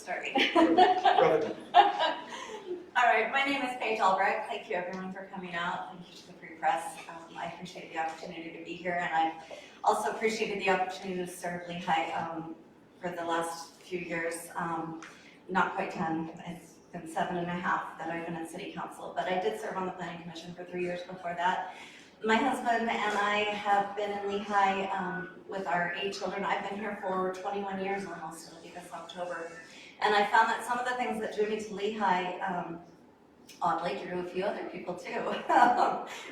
starting. Relevant. All right, my name is Paige Albreicht. Thank you everyone for coming out. Thank you to the Free Press. I appreciate the opportunity to be here, and I also appreciated the opportunity to serve Lehi for the last few years. Not quite 10, it's been 7.5 that I've been in City Council, but I did serve on the Planning Commission for 3 years before that. My husband and I have been in Lehi with our 8 children. I've been here for 21 years almost, it'll be this October. And I found that some of the things that drew me to Lehi, oddly drew a few other people too.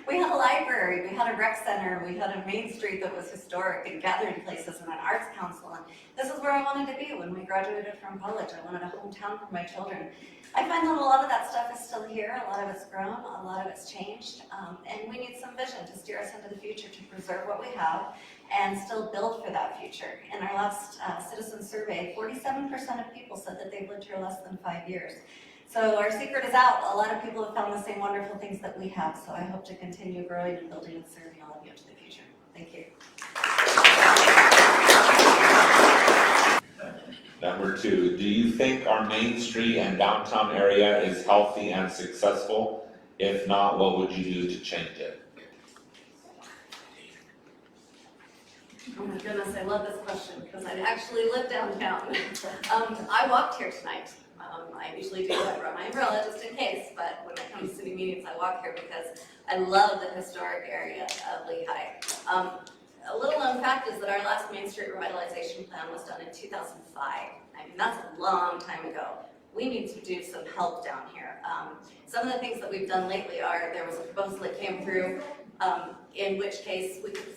We had a library, we had a rec center, we had a main street that was historic and gathering places and an arts council. And this is where I wanted to be when we graduated from college. I wanted a hometown for my children. I find that a lot of that stuff is still here, a lot of it's grown, a lot of it's changed, and we need some vision to steer us into the future to preserve what we have and still build for that future. In our last citizen survey, 47% of people said that they've lived here less than 5 years. So our secret is out. A lot of people have found the same wonderful things that we have, so I hope to continue growing and building and serving all of you into the future. Thank you. Number 2, do you think our Main Street and downtown area is healthy and successful? If not, what would you do to change it? Oh my goodness, I love this question because I actually live downtown. I walked here tonight. I usually do. I brought my umbrella just in case, but when it comes to city meetings, I walk here because I love the historic area of Lehi. A little known fact is that our last Main Street revitalization plan was done in 2005. I mean, that's a long time ago. We need to do some help down here. Some of the things that we've done lately are, there was a proposal that came through, in which case we could,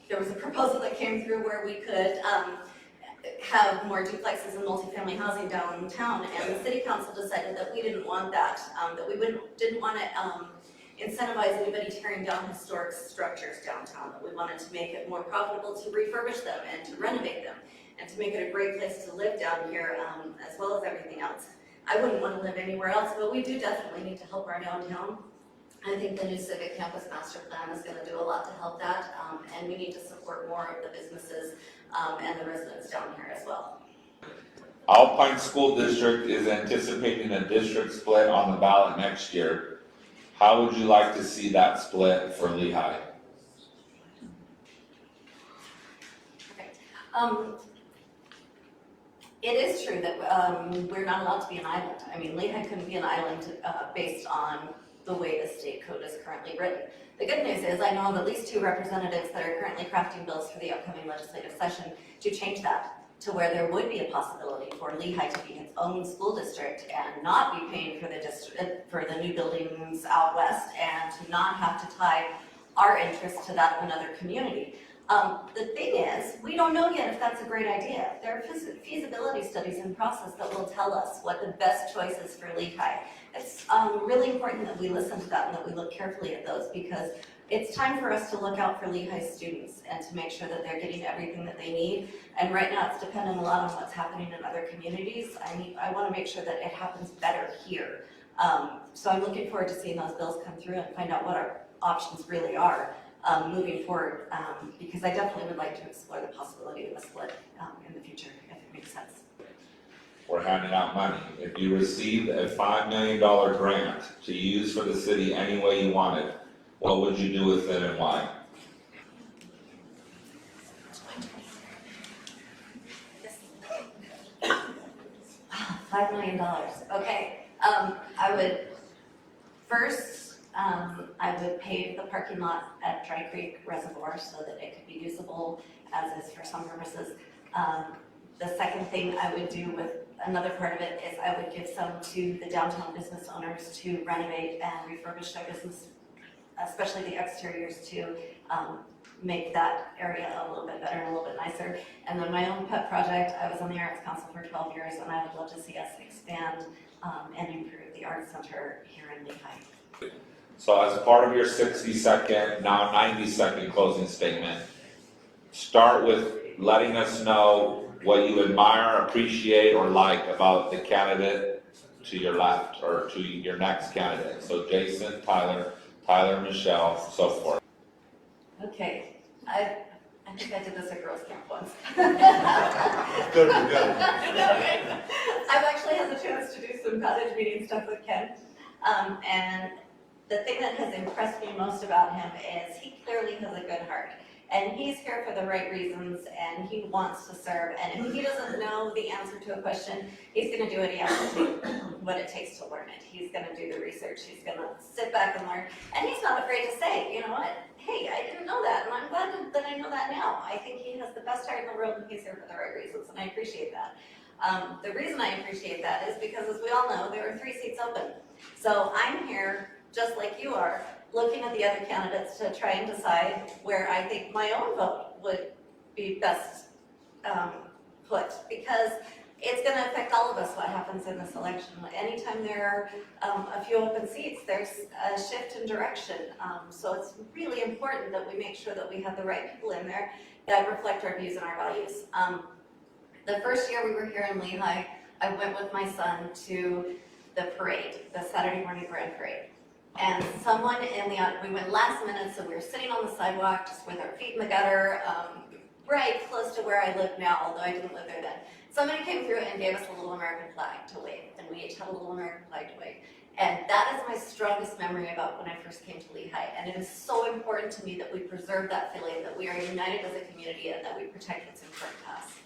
there was a proposal that came through where we could have more duplexes and multifamily housing downtown, and the city council decided that we didn't want that, that we didn't want to incentivize anybody tearing down historic structures downtown, that we wanted to make it more profitable to refurbish them and to renovate them and to make it a great place to live down here, as well as everything else. I wouldn't want to live anywhere else, but we do definitely need to help our downtown. I think the new Civic Campus Master Plan is going to do a lot to help that, and we need to support more of the businesses and the residents down here as well. Alpine School District is anticipating a district split on the ballot next year. How would you like to see that split for Lehi? Okay. It is true that we're not allowed to be an island. I mean, Lehi couldn't be an island based on the way the state code is currently written. The good news is I know of at least 2 representatives that are currently crafting bills for the upcoming legislative session to change that to where there would be a possibility for Lehi to be its own school district and not be paying for the new buildings out west and to not have to tie our interests to that of another community. The thing is, we don't know yet if that's a great idea. There are feasibility studies in process that will tell us what the best choice is for Lehi. It's really important that we listen to that and that we look carefully at those, because it's time for us to look out for Lehi students and to make sure that they're getting everything that they need. And right now it's dependent a lot on what's happening in other communities. I want to make sure that it happens better here. So I'm looking forward to seeing those bills come through and find out what our options really are moving forward, because I definitely would like to explore the possibility of a split in the future, if it makes sense. We're handing out money. If you received a $5 million grant to use for the city any way you wanted, what would you do with it and why? $5 million. Okay. I would first, I would pave the parking lot at Dry Creek Reservoir so that it could be usable as is for some purposes. The second thing I would do with another part of it is I would give some to the downtown business owners to renovate and refurbish their business, especially the exteriors, to make that area a little bit better and a little bit nicer. And then my own pet project, I was on the Arts Council for 12 years, and I would love to see us expand and improve the Arts Center here in Lehi. So as part of your 60-second, now 90-second closing statement, start with letting us know what you admire, appreciate, or like about the candidate to your left, or to your next candidate. So Jason, Tyler, Michelle, so forth. Okay, I think I did this at girls' camp once. good, we're good. I've actually had the chance to do some cottage meeting stuff with Ken. And the thing that has impressed me most about him is he clearly has a good heart. And he's here for the right reasons, and he wants to serve. And if he doesn't know the answer to a question, he's gonna do what he has to do, what it takes to learn it. He's gonna do the research, he's gonna sit back and learn. And he's not afraid to say, you know what, hey, I didn't know that, and I'm glad that I know that now. I think he has the best heart in the world, and he's here for the right reasons, and I appreciate that. The reason I appreciate that is because, as we all know, there are 3 seats open. So I'm here, just like you are, looking at the other candidates to try and decide where I think my own vote would be best put, because it's going to affect all of us what happens in this election. Anytime there are a few open seats, there's a shift in direction. So it's really important that we make sure that we have the right people in there that reflect our views and our values. The first year we were here in Lehi, I went with my son to the parade, the Saturday morning grand parade. And someone we went last minute, so we were sitting on the sidewalk just with our feet in the gutter, right close to where I live now, although I didn't live there then. Somebody came through and gave us a little American flag to wave, and we each had a little American flag to wave. And that is my strongest memory about when I first came to Lehi. And it is so important to me that we preserve that feeling, that we are united as a community, and that we protect what's important to us.